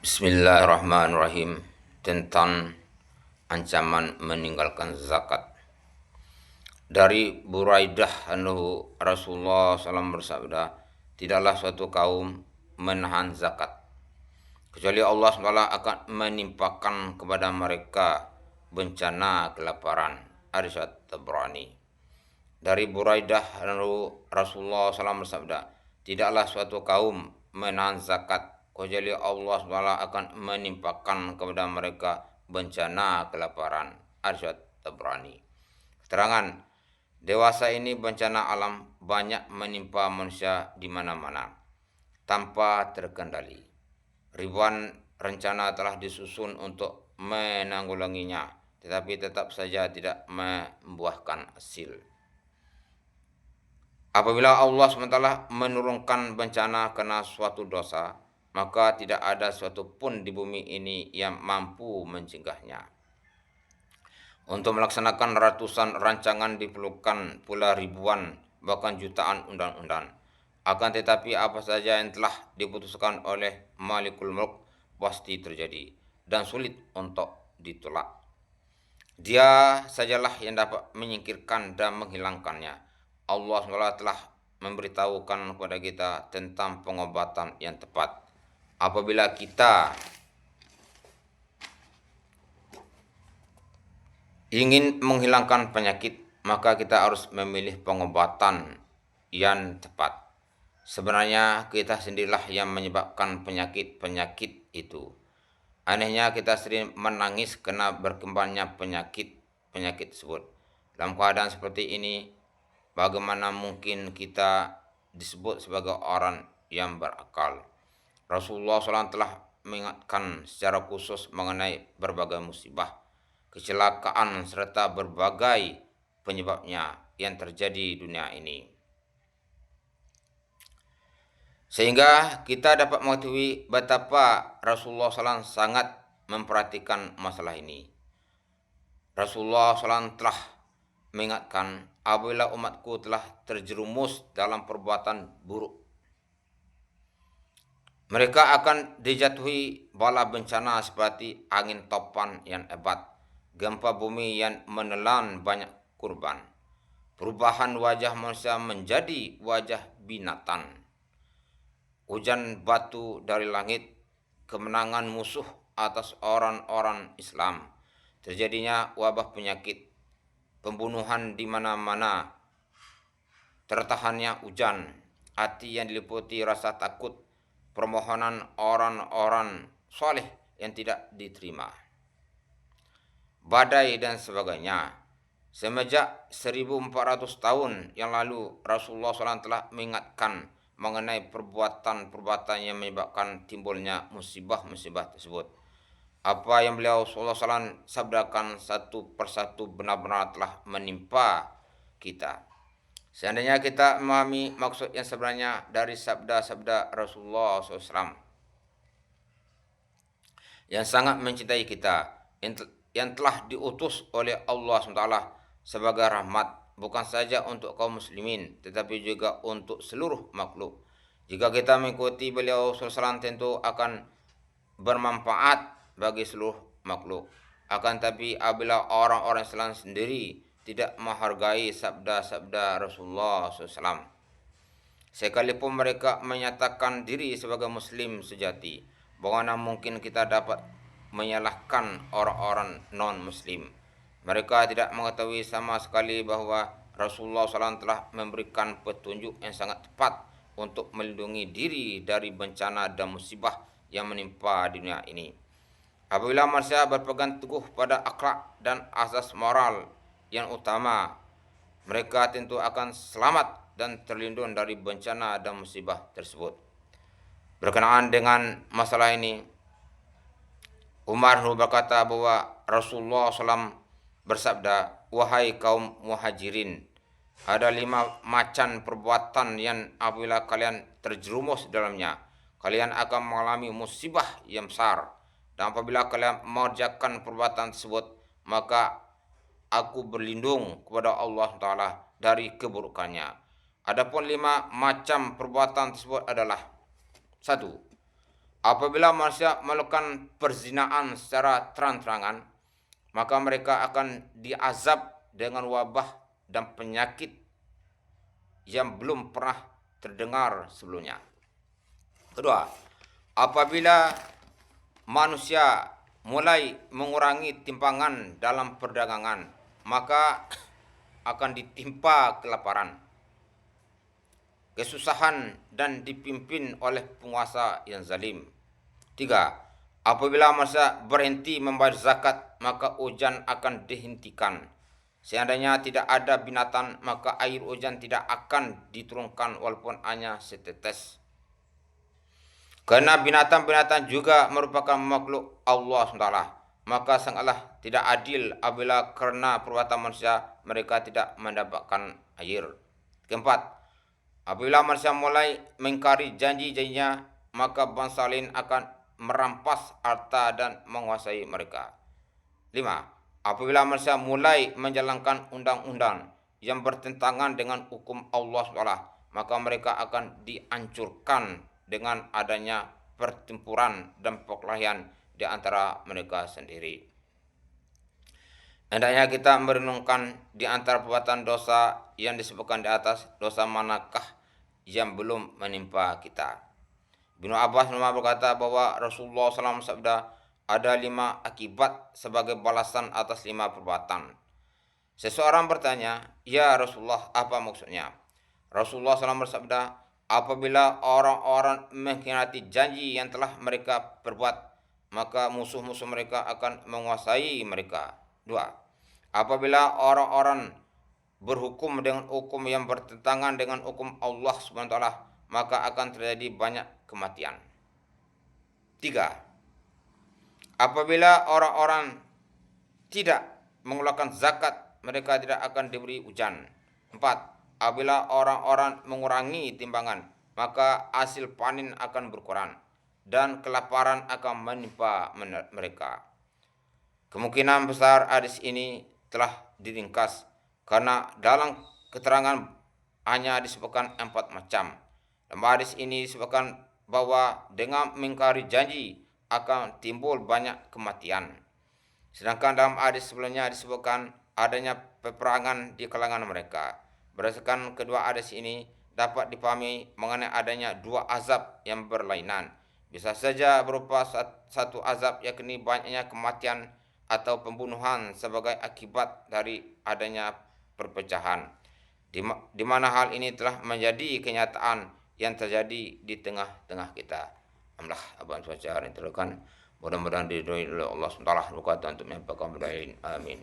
Bismillahirrahmanirrahim. Tentang ancaman meninggalkan zakat. Dari Buraidah anhu Rasulullah SAW bersabda, tidaklah suatu kaum menahan zakat kecuali Allah SWT akan menimpakan kepada mereka bencana kelaparan. Hadis Tabrani. Dari Buraidah anhu Rasulullah SAW bersabda, tidaklah suatu kaum menahan zakat kecuali Allah SWT akan menimpakan kepada mereka bencana kelaparan. Hadis Tabrani. Keterangan, dewasa ini bencana alam banyak menimpa manusia di mana-mana tanpa terkendali. Ribuan rencana telah disusun untuk menanggulanginya, tetapi tetap saja tidak membuahkan hasil. Apabila Allah SWT menurunkan bencana karena suatu dosa, maka tidak ada suatu pun di bumi ini yang mampu mencegahnya. Untuk melaksanakan ratusan rancangan diperlukan pula ribuan, bahkan jutaan undang-undang. Akan tetapi apa saja yang telah diputuskan oleh Malikul Mulk pasti terjadi dan sulit untuk ditolak. Dia sajalah yang dapat menyingkirkan dan menghilangkannya. Allah SWT telah memberitahukan kepada kita tentang pengobatan yang tepat. Apabila kita ingin menghilangkan penyakit, maka kita harus memilih pengobatan yang tepat. Sebenarnya kita sendirilah yang menyebabkan penyakit-penyakit itu. Anehnya kita sering menangis karena berkembangnya penyakit tersebut. Dalam keadaan seperti ini, bagaimana mungkin kita disebut sebagai orang yang berakal? Rasulullah SAW telah mengingatkan secara khusus mengenai berbagai musibah, kecelakaan, serta berbagai penyebabnya yang terjadi di dunia ini. Sehingga kita dapat mengetahui betapa Rasulullah SAW sangat memperhatikan masalah ini. Rasulullah SAW telah mengingatkan, apabila umatku telah terjerumus dalam perbuatan buruk, mereka akan dijatuhi bala bencana seperti angin topan yang hebat, gempa bumi yang menelan banyak kurban, perubahan wajah manusia menjadi wajah binatang, hujan batu dari langit, kemenangan musuh atas orang-orang Islam, terjadinya wabah penyakit, pembunuhan di mana-mana, tertahannya hujan, hati yang diliputi rasa takut, permohonan orang-orang soleh yang tidak diterima, badai dan sebagainya. Semenjak 1400 tahun yang lalu, Rasulullah SAW telah mengingatkan mengenai perbuatan-perbuatan yang menyebabkan timbulnya musibah-musibah tersebut. Apa yang beliau SAW sabdakan satu persatu benar-benar telah menimpa kita. Seandainya kita memahami maksud yang sebenarnya dari sabda-sabda Rasulullah SAW yang sangat mencintai kita, yang telah diutus oleh Allah SWT sebagai rahmat, bukan saja untuk kaum muslimin, tetapi juga untuk seluruh makhluk. Jika kita mengikuti beliau SAW, tentu akan bermanfaat bagi seluruh makhluk. Akan tapi apabila orang-orang Islam sendiri tidak menghargai sabda-sabda Rasulullah SAW, sekalipun mereka menyatakan diri sebagai muslim sejati, bagaimana mungkin kita dapat menyalahkan orang-orang non-muslim? Mereka tidak mengetahui sama sekali bahwa Rasulullah SAW telah memberikan petunjuk yang sangat tepat untuk melindungi diri dari bencana dan musibah yang menimpa dunia ini. Apabila manusia berpegang teguh pada akhlak dan asas moral yang utama, mereka tentu akan selamat dan terlindung dari bencana dan musibah tersebut. Berkenaan dengan masalah ini, Umar berkata bahwa Rasulullah SAW bersabda, wahai kaum muhajirin, ada 5 macam perbuatan yang apabila kalian terjerumus dalamnya, kalian akan mengalami musibah yang besar. Dan apabila kalian mengerjakan perbuatan tersebut, maka aku berlindung kepada Allah Ta'ala dari keburukannya. Adapun 5 macam perbuatan tersebut adalah: 1. Apabila manusia melakukan perzinaan secara terang-terangan, maka mereka akan diazab dengan wabah dan penyakit yang belum pernah terdengar sebelumnya. Kedua, apabila manusia mulai mengurangi timpangan dalam perdagangan, maka akan ditimpa kelaparan, kesusahan, dan dipimpin oleh penguasa yang zalim. Tiga, apabila manusia berhenti membayar zakat, maka hujan akan dihentikan. Seandainya tidak ada binatang, maka air hujan tidak akan diturunkan walaupun hanya setetes. Karena binatang-binatang juga merupakan makhluk Allah SWT, maka sangatlah tidak adil apabila karena perbuatan manusia mereka tidak mendapatkan air. Keempat, apabila manusia mulai mengingkari janji-janjinya, maka bangsa lain akan merampas harta dan menguasai mereka. 5. Apabila manusia mulai menjalankan undang-undang yang bertentangan dengan hukum Allah SWT, maka mereka akan dihancurkan dengan adanya pertempuran dan perkelahian di antara mereka sendiri. Hendaknya kita merenungkan di antara perbuatan dosa yang disebutkan di atas, dosa manakah yang belum menimpa kita. Ibnu Abbas berkata bahwa Rasulullah SAW sabda, ada 5 akibat sebagai balasan atas 5 perbuatan. Seseorang bertanya, ya Rasulullah, apa maksudnya? Rasulullah SAW bersabda, apabila orang-orang mengkhianati janji yang telah mereka perbuat, maka musuh-musuh mereka akan menguasai mereka. 2. Apabila orang-orang berhukum dengan hukum yang bertentangan dengan hukum Allah SWT, maka akan terjadi banyak kematian. 3. Apabila orang-orang tidak mengeluarkan zakat, mereka tidak akan diberi hujan. 4. Apabila orang-orang mengurangi timbangan, maka hasil panen akan berkurang dan kelaparan akan menimpa mereka. Kemungkinan besar hadis ini telah diringkas karena dalam keterangan hanya disebutkan 4 macam. Dalam hadis ini disebutkan bahwa dengan mengingkari janji akan timbul banyak kematian. Sedangkan dalam hadis sebelumnya disebutkan adanya peperangan di kalangan mereka. Berdasarkan kedua hadis ini dapat dipahami mengenai adanya 2 azab yang berlainan. Bisa saja berupa satu azab yakni banyaknya kematian atau pembunuhan sebagai akibat dari adanya perpecahan, di mana hal ini telah menjadi kenyataan yang terjadi di tengah-tengah kita. Alhamdulillah, abang saja yang terlakukan. Mudah-mudahan diridhoi oleh Allah SWT berkata untuk menyampaikan budaya. Amin.